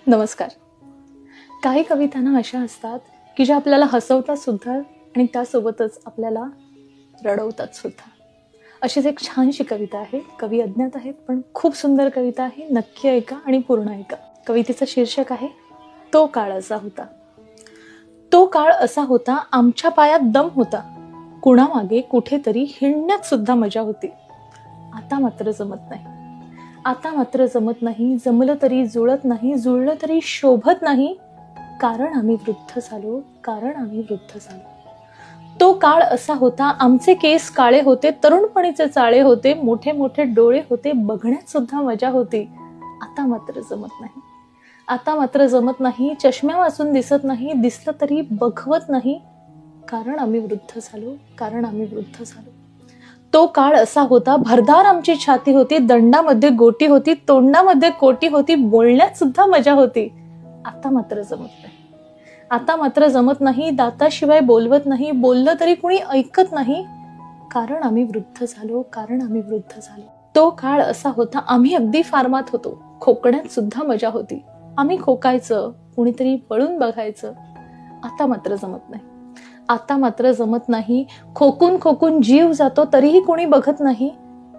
नमस्कार. काही कवितांना अशा असतात की ज्या आपल्याला हसवतात सुद्धा आणि त्यासोबतच आपल्याला रडवतात सुद्धा. अशीच एक छानशी कविता आहे. कवी अज्ञात आहेत पण खूप सुंदर कविता आहे. नक्की ऐका आणि पूर्ण ऐका. कवितेचं शीर्षक आहे तो काळ असा होता. तो काळ असा होता, आमच्या पायात दम होता, कुणामागे कुठेतरी हिंडण्यात सुद्धा मजा होती. आता मात्र जमत नाही. आता मात्र जमत नाही. जमलं तरी जुळत नाही, जुळलं तरी शोभत नाही, कारण आम्ही वृद्ध झालो, कारण आम्ही वृद्ध झालो. तो काळ असा होता, आमचे केस काळे होते, तरुणपणीचे चाळे होते, मोठे मोठे डोळे होते, बघण्यात सुद्धा मजा होती. आता मात्र जमत नाही. आता मात्र जमत नाही. चष्म्या वाचून दिसत नाही, दिसलं तरी बघवत नाही, कारण आम्ही वृद्ध झालो, कारण आम्ही वृद्ध झालो. तो काळ असा होता, भरदार आमची छाती होती, दंडामध्ये गोटी होती, तोंडामध्ये कोटी होती, बोलण्यात सुद्धा मजा होती. आता मात्र जमत नाही. आता मात्र जमत नाही. दाताशिवाय बोलवत नाही, बोललं तरी कुणी ऐकत नाही, कारण आम्ही वृद्ध झालो, कारण आम्ही वृद्ध झालो. तो काळ असा होता, आम्ही अगदी फार्मात होतो, खोकण्यात सुद्धा मजा होती. आम्ही खोकायचं, कुणीतरी पळून बघायचं. आता मात्र जमत नाही. आता मात्र जमत नाही. खोकून खोकून जीव जातो, तरीही कोणी बघत नाही.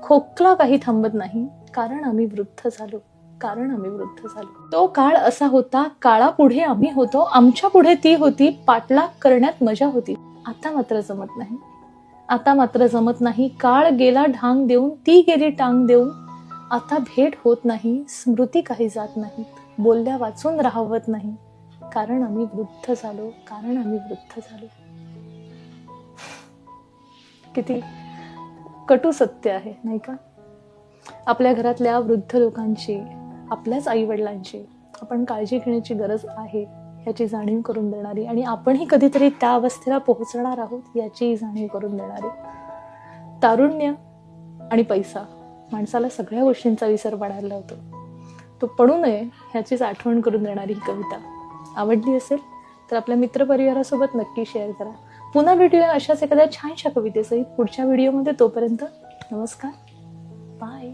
खोकला काही थांबत नाही, कारण आम्ही वृद्ध झालो, कारण आम्ही वृद्ध झालो. तो काळ असा होता, काळापुढे आम्ही होतो, आमच्या पुढे ती होती, पाठलाग करण्यात मजा होती. आता मात्र जमत नाही. आता मात्र जमत नाही. काळ गेला ढांग देऊन, ती गेली टांग देऊन. आता भेट होत नाही, स्मृती काही जात नाही, बोलल्या वाचून राहवत नाही, कारण आम्ही वृद्ध झालो, कारण आम्ही वृद्ध झालो. किती कटू सत्य आहे, नाही का? आपल्या घरातल्या वृद्ध लोकांची, आपल्याच आईवडिलांची आपण काळजी घेण्याची गरज आहे याची जाणीव करून देणारी, आणि आपणही कधीतरी त्या अवस्थेला पोहोचणार आहोत याची जाणीव करून देणारी. तारुण्य आणि पैसा माणसाला सगळ्या गोष्टींचा विसर पडायला लावतो. तो पडू नये ह्याचीच आठवण करून देणारी ही कविता. आवडली असेल तर आपल्या मित्रपरिवारासोबत नक्की शेअर करा. पुन्हा भेटूया अशाच एखाद्या छानशा कवितेसहित पुढच्या व्हिडिओमध्ये. तोपर्यंत नमस्कार, बाय.